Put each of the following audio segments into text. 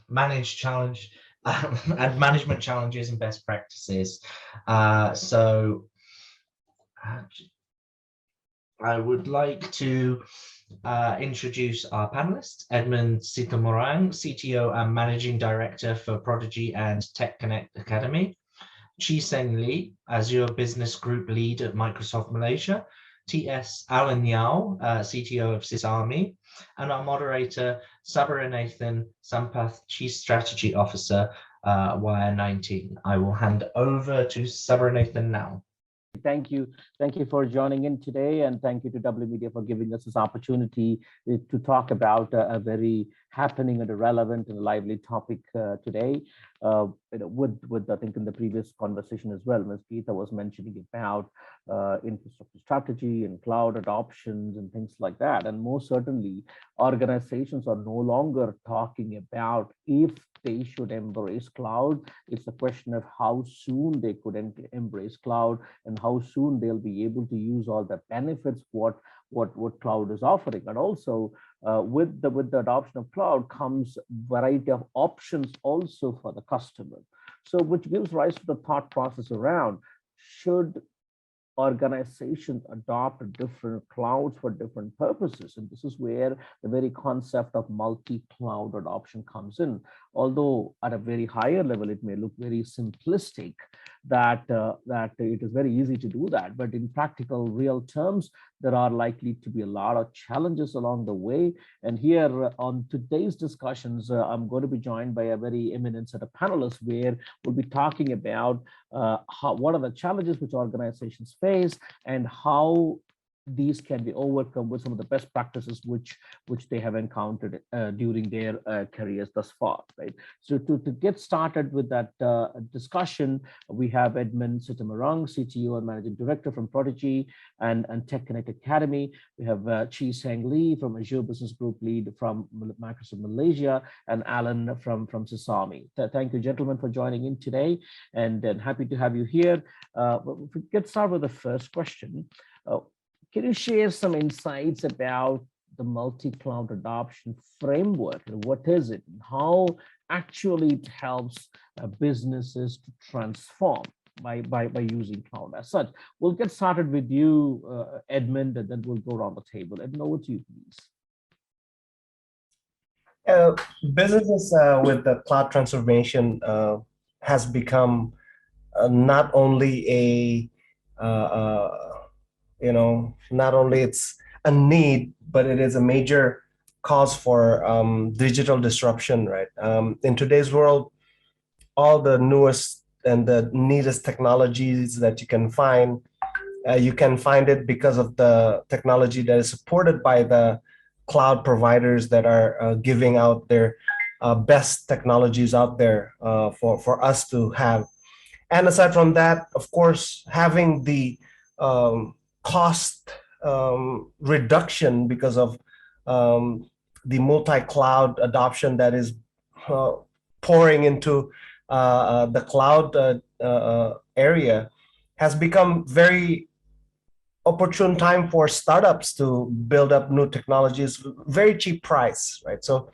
manage challenge and management challenges and best practices. I would like to introduce our panelists: Edmund Situmorang, CTO and Managing Director for Prodigi and Techconnect Academy; Chee Lee, Azure Business Group Lead at Microsoft Malaysia; TS Alan Yau, CTO of SysArmy; and our moderator, Sabarinathan Sampath, Chief Strategy Officer, Wire19. I will hand over to Sabarinathan now. Thank you for joining in today, and thank you to W.Media for giving us this opportunity to talk about a very happening and a relevant and lively topic today. With I think in the previous conversation as well, Ms. Geeta was mentioning about infrastructure strategy and cloud adoptions and things like that. And most certainly, organizations are no longer talking about if they should embrace cloud. It's a question of how soon they could embrace cloud and how soon they'll be able to use all the benefits what cloud is offering. And also with the adoption of cloud comes variety of options also for the customer. So which gives rise to the thought process around, should organizations adopt different clouds for different purposes? And this is where the very concept of multi-cloud adoption comes in. Although at a very higher level, it may look very simplistic, that it is very easy to do that. But in practical, real terms, there are likely to be a lot of challenges along the way. And here on today's discussions, I'm going to be joined by a very eminent set of panelists where we'll be talking about what are the challenges which organizations face and how these can be overcome with some of the best practices which they have encountered during their careers thus far, right? So to get started with that discussion, we have Edmund Situmorang, CTO and Managing Director from Prodigi and Techconnect Academy. We have Chee Lee from Azure Business Group Lead from Microsoft Malaysia, and Alan from SysArmy. Thank you, gentlemen, for joining in today, and happy to have you here. If we get started with the first question, can you share some insights about the multi-cloud adoption framework? And what is it? And how actually it helps businesses to transform by using cloud as such? We'll get started with you, Edmund, and then we'll go around the table. Edmund, over to you, please. Businesses with the cloud transformation has become not only not only it's a need, but it is a major cause for digital disruption, right? In today's world, all the newest and the neatest technologies that you can find it because of the technology that is supported by the cloud providers that are giving out their best technologies out there for us to have. And aside from that, of course, having the cost reduction because of the multi-cloud adoption that is pouring into the cloud area has become very opportune time for startups to build up new technologies, very cheap price, right? So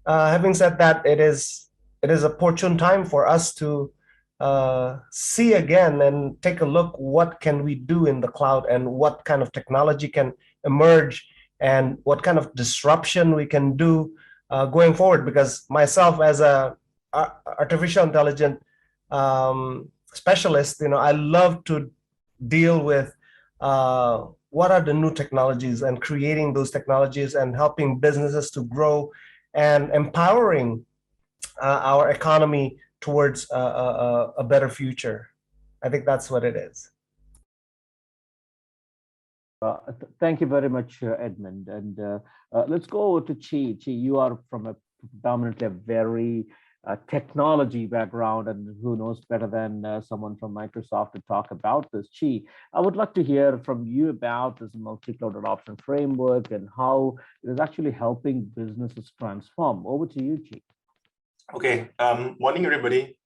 having said that, it is opportune time for us to see again and take a look, what can we do in the cloud and what kind of technology can emerge and what kind of disruption we can do going forward. Because myself as a artificial intelligence specialist, I love to deal with what are the new technologies and creating those technologies and helping businesses to grow and empowering our economy towards a better future. I think that's what it is. Thank you very much, Edmund. And let's go over to Chee. Chee, you are from a predominantly a very technology background, and who knows better than someone from Microsoft to talk about this. Chee, I would like to hear from you about this multi-cloud adoption framework and how it is actually helping businesses transform. Over to you, Chee. Okay, morning everybody.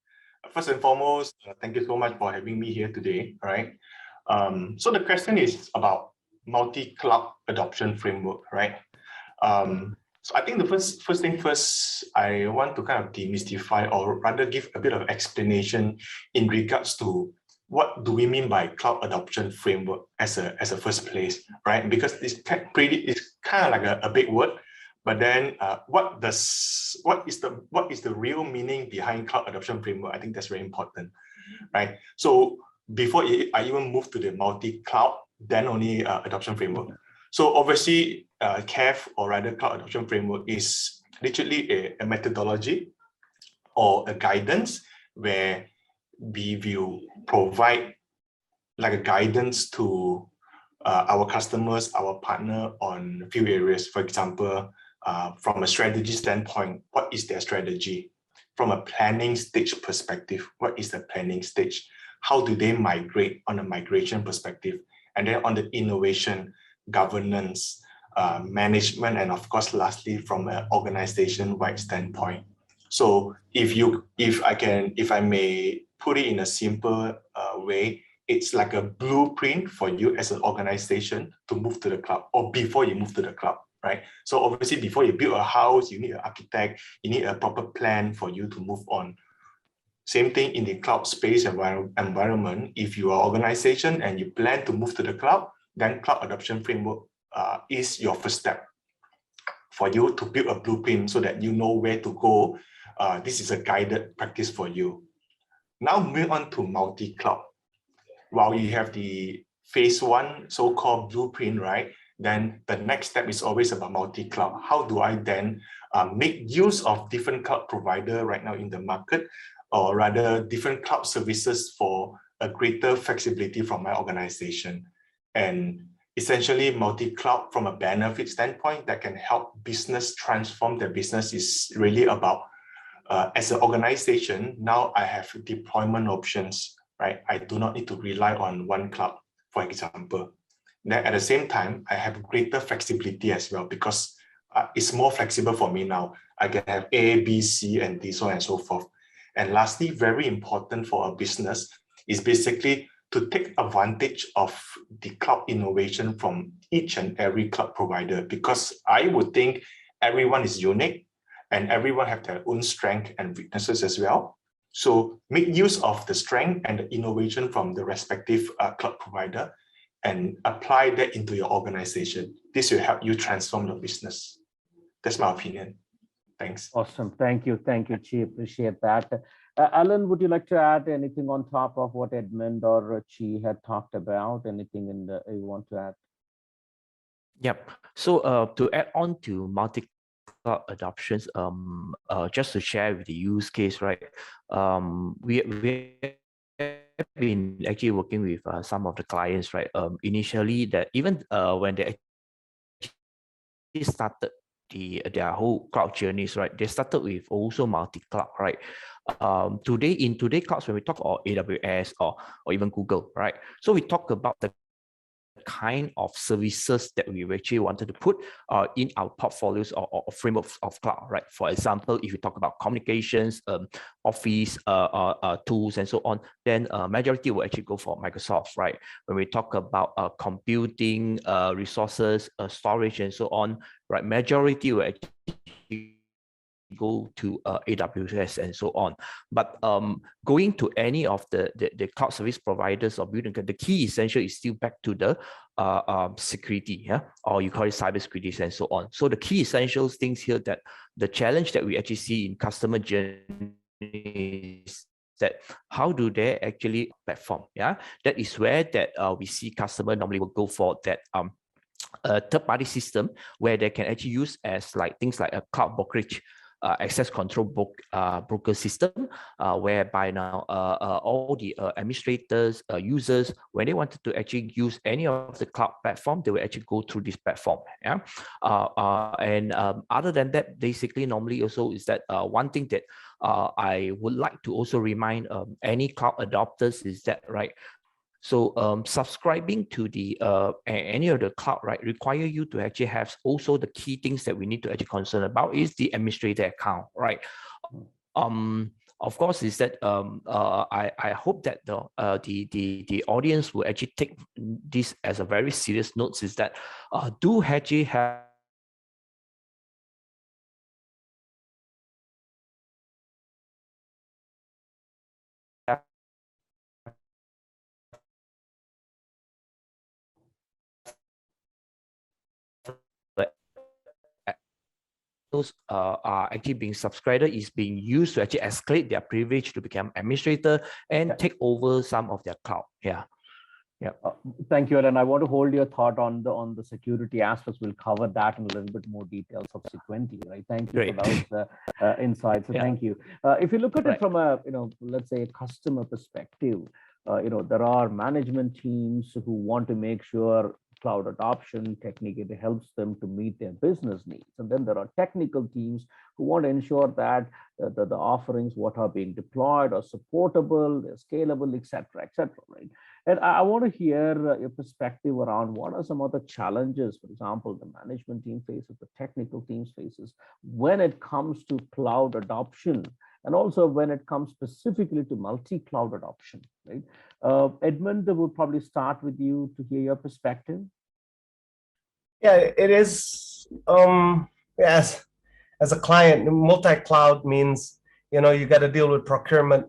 First and foremost, thank you so much for having me here today. All right. So the question is about multi-cloud adoption framework, right? So I think the first thing first, I want to kind of demystify, or rather give a bit of explanation in regards to what do we mean by cloud adoption framework as a first place, right? Because it's kind of like a big word, but then what is the real meaning behind cloud adoption framework? I think that's very important, right? So before I even move to the multi-cloud, then only adoption framework. So obviously, CAF, or rather cloud adoption framework, is literally a methodology or a guidance where we will provide like a guidance to our customers, our partner on a few areas. For example, from a strategy standpoint, what is their strategy? From a planning stage perspective, what is the planning stage? How do they migrate on a migration perspective? And then on the innovation, governance, management, and of course, lastly, from an organization-wide standpoint. So if I may put it in a simple way, it's like a blueprint for you as an organization to move to the cloud, or before you move to the cloud, right? So obviously, before you build a house, you need an architect, you need a proper plan for you to move on. Same thing in the cloud space environment. If you are an organization and you plan to move to the cloud, then cloud adoption framework is your first step for you to build a blueprint so that you know where to go. This is a guided practice for you. Now moving on to multi-cloud. While you have the phase one so-called blueprint, right? Then the next step is always about multi-cloud. How do I then make use of different cloud provider right now in the market, or rather different cloud services for a greater flexibility from my organization? And essentially multi-cloud from a benefit standpoint that can help business transform their business is really about, as an organization, now I have deployment options, right? I do not need to rely on one cloud, for example. Then at the same time, I have greater flexibility as well, because it's more flexible for me now. I can have A, B, C, and D, so on and so forth. And lastly, very important for a business is basically to take advantage of the cloud innovation from each and every cloud provider, because I would think everyone is unique and everyone have their own strength and weaknesses as well. So make use of the strength and the innovation from the respective cloud provider and apply that into your organization. This will help you transform your business. That's my opinion. Thanks. Awesome. Thank you, Chee. Appreciate that. Alan, would you like to add anything on top of what Edmund or Chee had talked about? Anything you want to add? Yep. So to add on to multi-cloud adoptions, just to share with the use case, right? We have been actually working with some of the clients, right? Initially, that even when they started their whole cloud journeys, right? They started with also multi-cloud, right? In today's clouds, when we talk about AWS or even Google, right? So we talk about the kind of services that we actually wanted to put in our portfolios or frameworks of cloud, right? For example, if you talk about communications, office tools, and so on, then majority will actually go for Microsoft, right? When we talk about computing resources, storage, and so on, right? Majority will actually go to AWS and so on. But going to any of the cloud service providers or building, the key essential is still back to the security, yeah, or you call it cybersecurity and so on. So the key essentials things here, that the challenge that we actually see in customer journey is that how do they actually platform? Yeah, that is where that we see customer normally will go for that a third-party system where they can actually use as like things like a cloud brokerage, access control broker system, whereby now all the administrators, users, when they wanted to actually use any of the cloud platform, they will actually go through this platform. Yeah, and other than that, basically normally also is that one thing that I would like to also remind any cloud adopters is that, right? So subscribing to the any of the cloud, right, require you to actually have also the key things that we need to actually concern about is the administrator account, right? Of course, is that I hope that the audience will actually take this as a very serious note, is that do actually have are actually being subscriber is being used to actually escalate their privilege to become administrator and take over some of their cloud. Yeah. Yeah. Thank you, Alan. I want to hold your thought on the security aspects. We'll cover that in a little bit more detail subsequently, right? Thank you for those insights. So thank you. If you look at it from a, let's say a customer perspective, there are management teams who want to make sure cloud adoption technically helps them to meet their business needs. And then there are technical teams who want to ensure that the offerings, what are being deployed are supportable, they're scalable, et cetera, right? And I want to hear your perspective around what are some of the challenges, for example, the management team faces, the technical teams faces when it comes to cloud adoption, and also when it comes specifically to multi-cloud adoption, right? Edmund, we'll probably start with you to hear your perspective. Yeah, it is. Yes, as a client, multi-cloud means you got to deal with procurement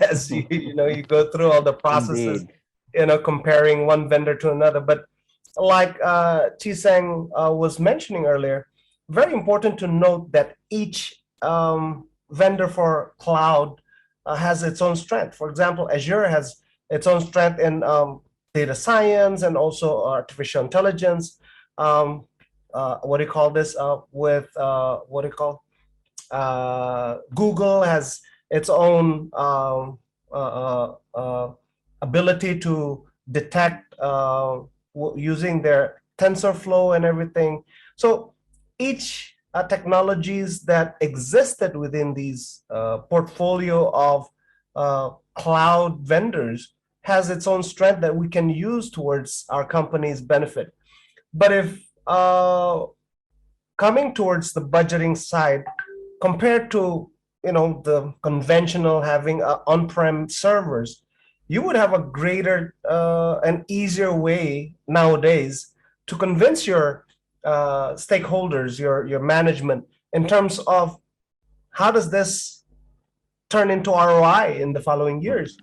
as you go through all the processes. Indeed. Comparing one vendor to another. But like Chee Seng was mentioning earlier, very important to note that each vendor for cloud has its own strength. For example, Azure has its own strength in data science and also artificial intelligence. What do you call this? Google has its own ability to detect using their TensorFlow and everything. So each technologies that existed within these portfolio of cloud vendors has its own strength that we can use towards our company's benefit. But if coming towards the budgeting side, compared to the conventional having on-prem servers, you would have a greater and easier way nowadays to convince your stakeholders, your management, in terms of how does this turn into ROI in the following years.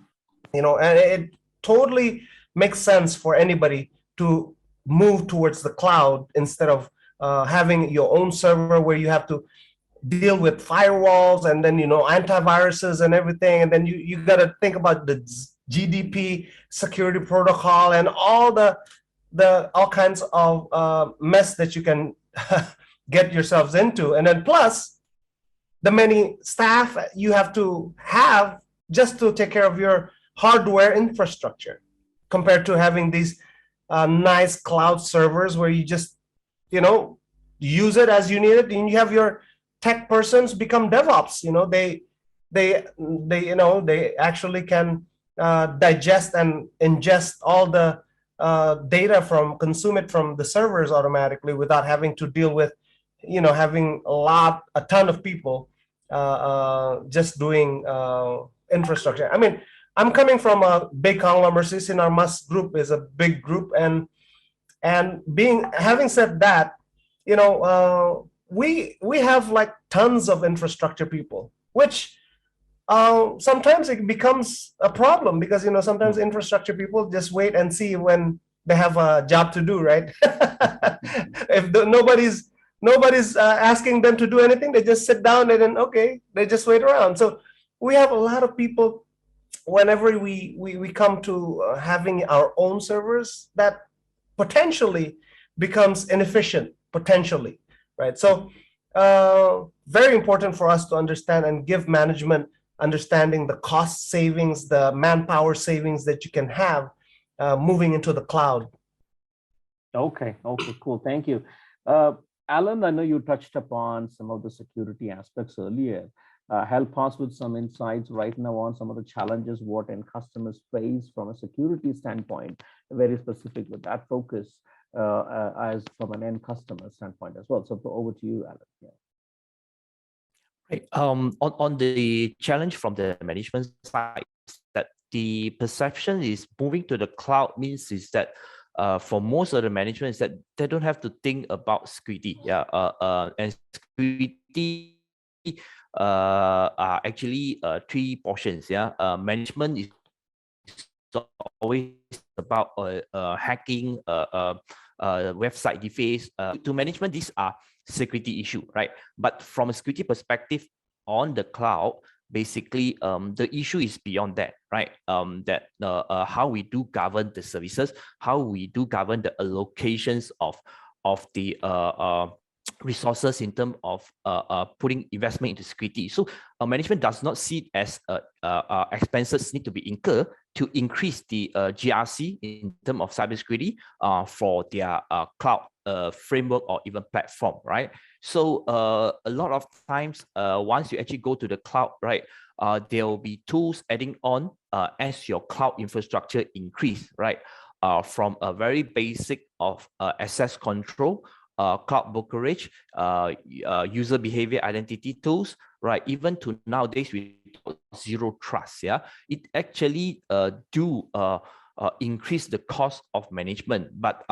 And it totally makes sense for anybody to move towards the cloud instead of having your own server where you have to deal with firewalls and then antiviruses and everything, and then you got to think about the GDP security protocol and all kinds of mess that you can get yourselves into, and then plus the many staff you have to have just to take care of your hardware infrastructure, compared to having these nice cloud servers where you just use it as you need it, and you have your tech persons become DevOps. They actually can digest and ingest all the data consume it from the servers automatically without having to deal with having a ton of people just doing infrastructure. I mean, I'm coming from a big conglomerate. SysArmy group is a big group, and having said that, we have like tons of infrastructure people, which sometimes it becomes a problem because sometimes infrastructure people just wait and see when they have a job to do, right? If nobody's asking them to do anything, they just sit down and then they just wait around. So we have a lot of people. Whenever we come to having our own servers, that potentially becomes inefficient, potentially, right? So very important for us to understand and give management understanding the cost savings, the manpower savings that you can have moving into the cloud. Okay, cool. Thank you. Alan, I know you touched upon some of the security aspects earlier. Help us with some insights right now on some of the challenges what end customers face from a security standpoint, very specific with that focus as from an end customer standpoint as well. So over to you, Alan. Yeah. Right. On the challenge from the management side, that the perception is moving to the cloud means is that for most of the management is that they don't have to think about security. And security are actually three portions. Management is always about hacking, website deface. To management, these are security issue, right? But from a security perspective on the cloud, basically, the issue is beyond that, right? How we do govern the services, how we do govern the allocations of the resources in terms of putting investment into security. So management does not see it as expenses need to be incurred to increase the GRC in terms of cybersecurity for their cloud framework or even platform, right? So a lot of times, once you actually go to the cloud, right, there will be tools adding on as your cloud infrastructure increase, right? From a very basic of access control, cloud brokerage, user behavior identity tools, right? Even to nowadays we zero trust. Yeah, it actually do increase the cost of management. But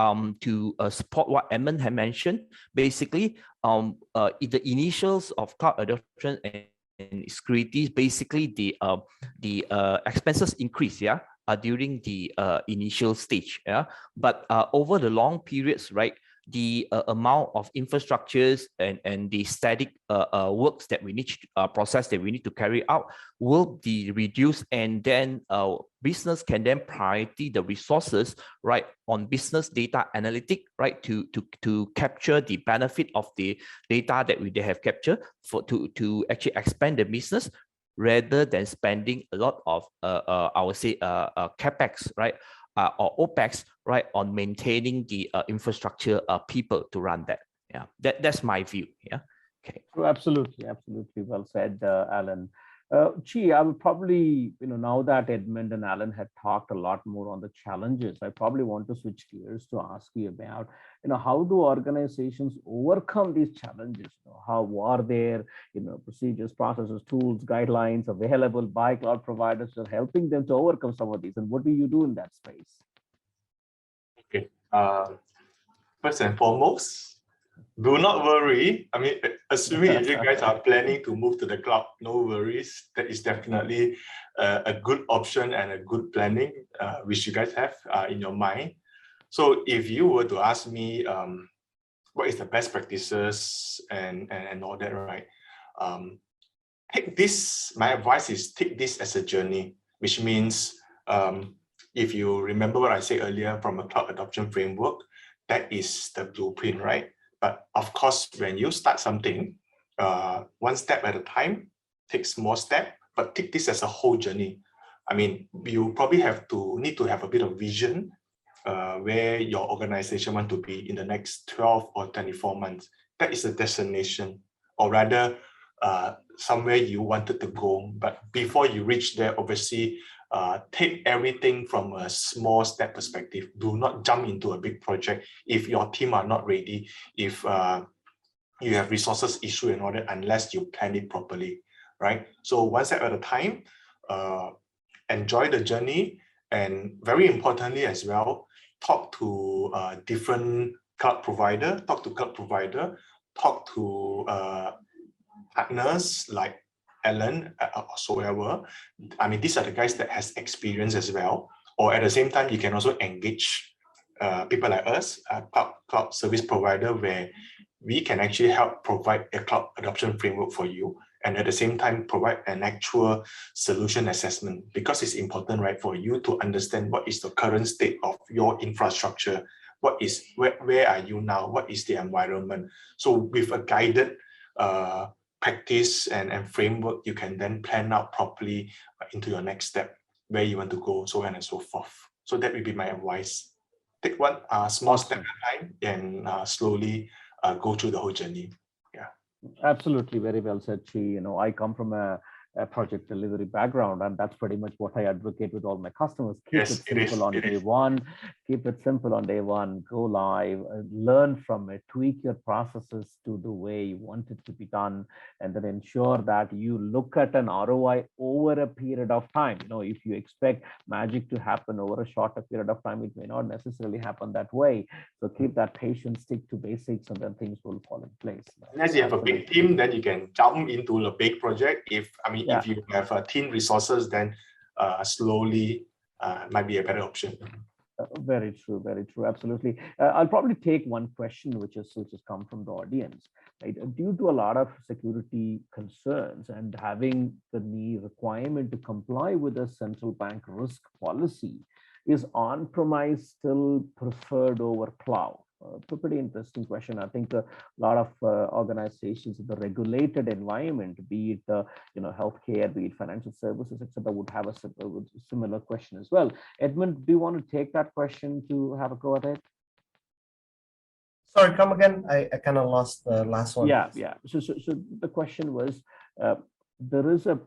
to support what Edmund had mentioned, basically, the initials of cloud adoption and security, basically the expenses increase. Yeah. During the initial stage, yeah, but over the long periods, right, the amount of infrastructures and the static works that we need to process that we need to carry out will be reduced, and then business can then prioritize the resources, right, on business data analytic, right, to capture the benefit of the data that they have captured to actually expand the business, rather than spending a lot of I would say capex, right, or OPEX, right, on maintaining the infrastructure people to run that. Yeah, that's my view. Yeah. Okay. Oh, absolutely, absolutely. Well said, Alan. Chee, I would probably, now that Edmund and Alan had talked a lot more on the challenges, I probably want to switch gears to ask you about, how do organizations overcome these challenges? How are there, procedures, processes, tools, guidelines available by cloud providers that are helping them to overcome some of these? And what do you do in that space? Okay. First and foremost, do not worry. I mean, assuming if you guys are planning to move to the cloud, no worries. That is definitely a good option and a good planning which you guys have in your mind. So if you were to ask me what is the best practices and all that, right? Take this, my advice is take this as a journey, which means if you remember what I said earlier from a cloud adoption framework, that is the blueprint, right? But of course, when you start something, one step at a time, take small step, but take this as a whole journey. I mean, you probably need to have a bit of vision where your organization want to be in the next 12 or 24 months. That is a destination, or rather somewhere you wanted to go. But before you reach there, obviously, take everything from a small step perspective. Do not jump into a big project if your team are not ready, if you have resources issue and all that, unless you plan it properly, right? So one step at a time, enjoy the journey, and very importantly as well, talk to different cloud provider, talk to partners like Alan or so ever. I mean, these are the guys that has experience as well. Or at the same time, you can also engage people like us, cloud service provider, where we can actually help provide a cloud adoption framework for you, and at the same time provide an actual solution assessment, because it's important, right, for you to understand what is the current state of your infrastructure, where are you now, what is the environment. So with a guided practice and framework, you can then plan out properly into your next step, where you want to go, so on and so forth. So that will be my advice. Take one small step at a time and slowly go through the whole journey. Yeah. Absolutely, very well said, Chee. I come from a project delivery background, and that's pretty much what I advocate with all my customers. Keep it simple on day one. Keep it simple on day one. Go live, learn from it, tweak your processes to the way you want it to be done, and then ensure that you look at an ROI over a period of time. If you expect magic to happen over a shorter period of time, it may not necessarily happen that way. So keep that patience, stick to basics, and then things will fall in place. Unless you have a big team, then you can jump into a big project. If you have team resources, then slowly might be a better option. Very true, absolutely. I'll probably take one question which has come from the audience. Right? Due to a lot of security concerns and having the requirement to comply with the central bank risk policy, is on-premise still preferred over cloud? It's a pretty interesting question. I think a lot of organizations in the regulated environment, be it healthcare, be it financial services, etc., would have a similar question as well. Edmund, do you want to take that question to have a go at it? Sorry, come again. I kind of lost the last one. Yeah. So the question was, there is a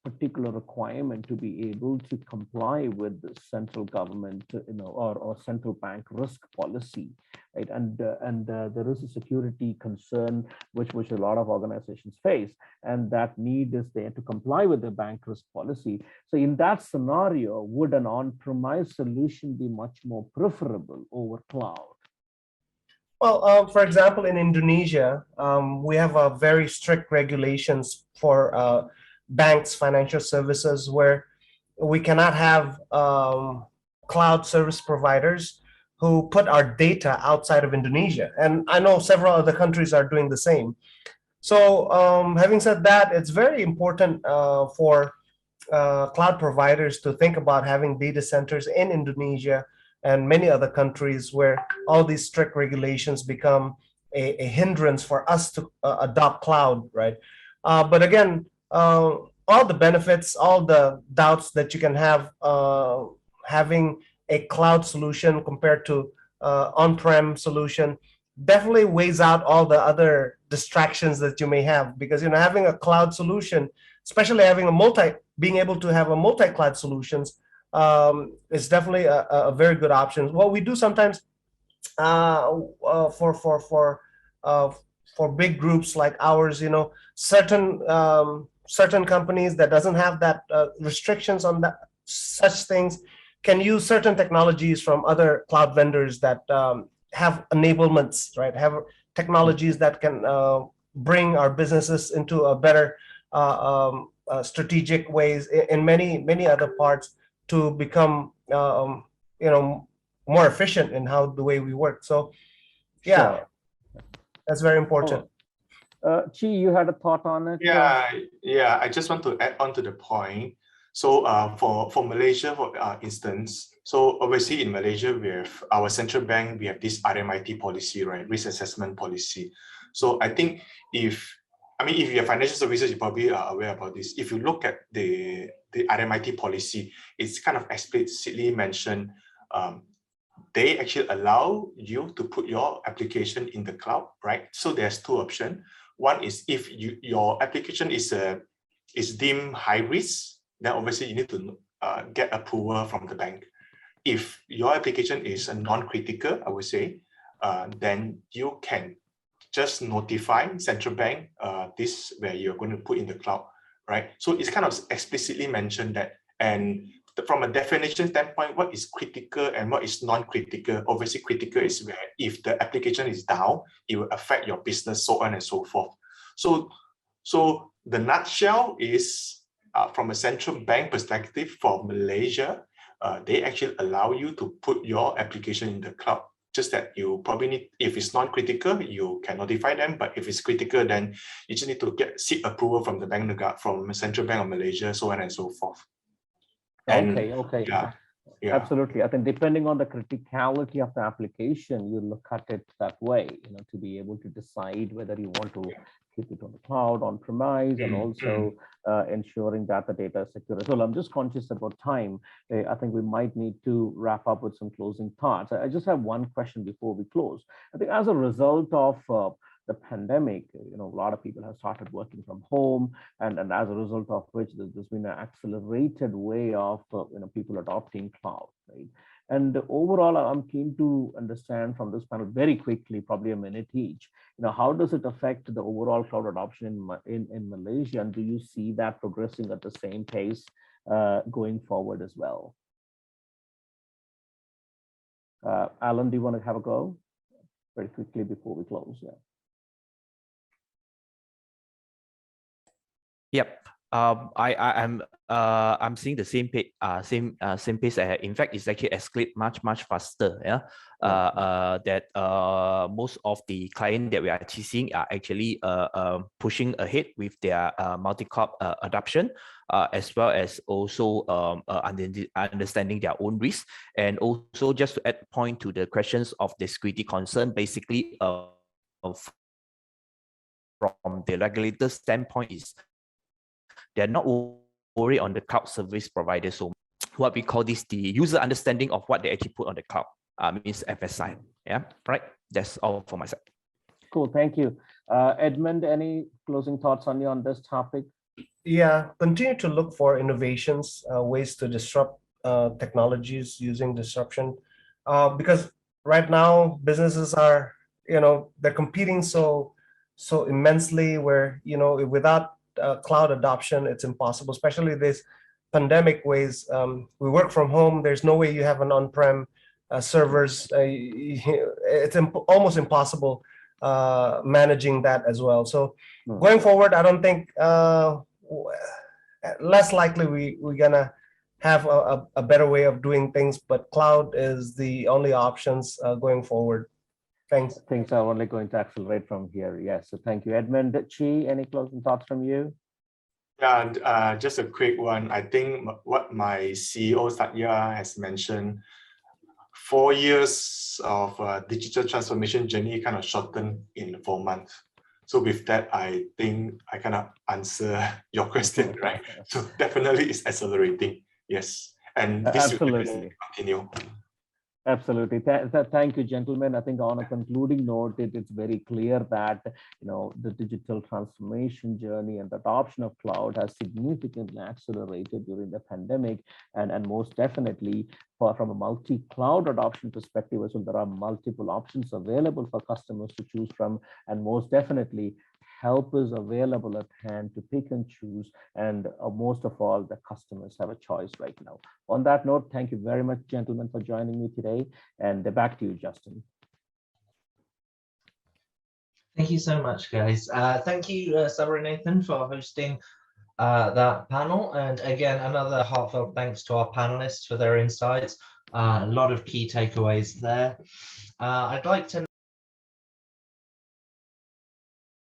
particular requirement to be able to comply with the central government, or central bank risk policy, right? And there is a security concern which a lot of organizations face, and that need is there to comply with the bank risk policy. So in that scenario, would an on-premise solution be much more preferable over cloud? Well, for example, in Indonesia, we have a very strict regulations for banks, financial services, where we cannot have cloud service providers who put our data outside of Indonesia. And I know several other countries are doing the same. So having said that, it's very important for cloud providers to think about having data centers in Indonesia and many other countries where all these strict regulations become a hindrance for us to adopt cloud, right? But again, all the benefits, all the doubts that you can have having a cloud solution compared to on-prem solution definitely weighs out all the other distractions that you may have, because having a cloud solution, especially being able to have a multi-cloud solutions, is definitely a very good option. What we do sometimes for big groups like ours, certain companies that doesn't have that restrictions on that such things can use certain technologies from other cloud vendors that have enablements, right? Have technologies that can bring our businesses into a better strategic ways in many other parts to become more efficient in the way we work. So yeah, sure. That's very important. Chee, you had a thought on it? Yeah. I just want to add on to the point. So for Malaysia, for instance, so obviously in Malaysia, we have our central bank, we have this RMIT policy, right? Risk assessment policy. So I think if you're financial services, you probably are aware about this. If you look at the RMIT policy, it's kind of explicitly mentioned, they actually allow you to put your application in the cloud, right? So there's two options. One is if your application is deemed high risk, then obviously you need to get approval from the bank. If your application is a non-critical, I would say, then you can just notify central bank this where you're going to put in the cloud, right? So it's kind of explicitly mentioned that. And from a definition standpoint, what is critical and what is non-critical? Obviously, critical is where if the application is down, it will affect your business, so on and so forth. So the nutshell is, from a central bank perspective for Malaysia, they actually allow you to put your application in the cloud. Just that you probably need, if it's non-critical, you can notify them. But if it's critical, then you just need to seek approval from the bank, from Central Bank of Malaysia, so on and so forth. Okay. Yeah. Absolutely. I think depending on the criticality of the application, you look at it that way, to be able to decide whether you want to keep it on the cloud, on premise, and also ensuring that the data is secure as well. I'm just conscious about time. I think we might need to wrap up with some closing thoughts. I just have one question before we close. I think as a result of the pandemic, a lot of people have started working from home, and as a result of which there's been an accelerated way of people adopting cloud, right? And overall, I'm keen to understand from this panel very quickly, probably a minute each, how does it affect the overall cloud adoption in Malaysia, and do you see that progressing at the same pace going forward as well? Alan, do you want to have a go very quickly before we close? Yeah. Yep. I'm seeing the same pace. Same pace. In fact, it's actually escalate much faster. Yeah. That most of the clients that we are actually seeing are actually pushing ahead with their multi-cloud adoption, as well as also understanding their own risk, and also just to add point to the questions of the security concern. Basically, from the regulator standpoint, is they're not worried on the cloud service provider. So what we call this, the user understanding of what they actually put on the cloud, means FSI. Yeah, right. That's all for myself. Cool, thank you. Edmund, any closing thoughts on you on this topic? Yeah, continue to look for innovations, ways to disrupt technologies using disruption, because right now businesses are, they're competing so immensely, where without cloud adoption it's impossible, especially this pandemic ways. We work from home, there's no way you have an on-prem servers. It's almost impossible managing that as well. So going forward, I don't think less likely we're gonna have a better way of doing things, but cloud is the only options going forward. Thanks. Things are only going to accelerate from here. Yes. So thank you, Edmund. Chee, any closing thoughts from you? Yeah, just a quick one. I think what my CEO Satya has mentioned, 4 years of digital transformation journey kind of shortened in 4 months. So with that, I think I kind of answer your question, right? So definitely it's accelerating. Yes. And this will continue. Absolutely. Thank you, gentlemen. I think on a concluding note, it's very clear that the digital transformation journey and the adoption of cloud has significantly accelerated during the pandemic, and most definitely from a multi-cloud adoption perspective, so there are multiple options available for customers to choose from, and most definitely help is available at hand to pick and choose, and most of all, the customers have a choice right now. On that note, thank you very much, gentlemen, for joining me today, and back to you, Justin. Thank you so much, guys. Thank you, Sabarinathan, for hosting that panel, and again, another heartfelt thanks to our panelists for their insights. A lot of key takeaways there. I'd like to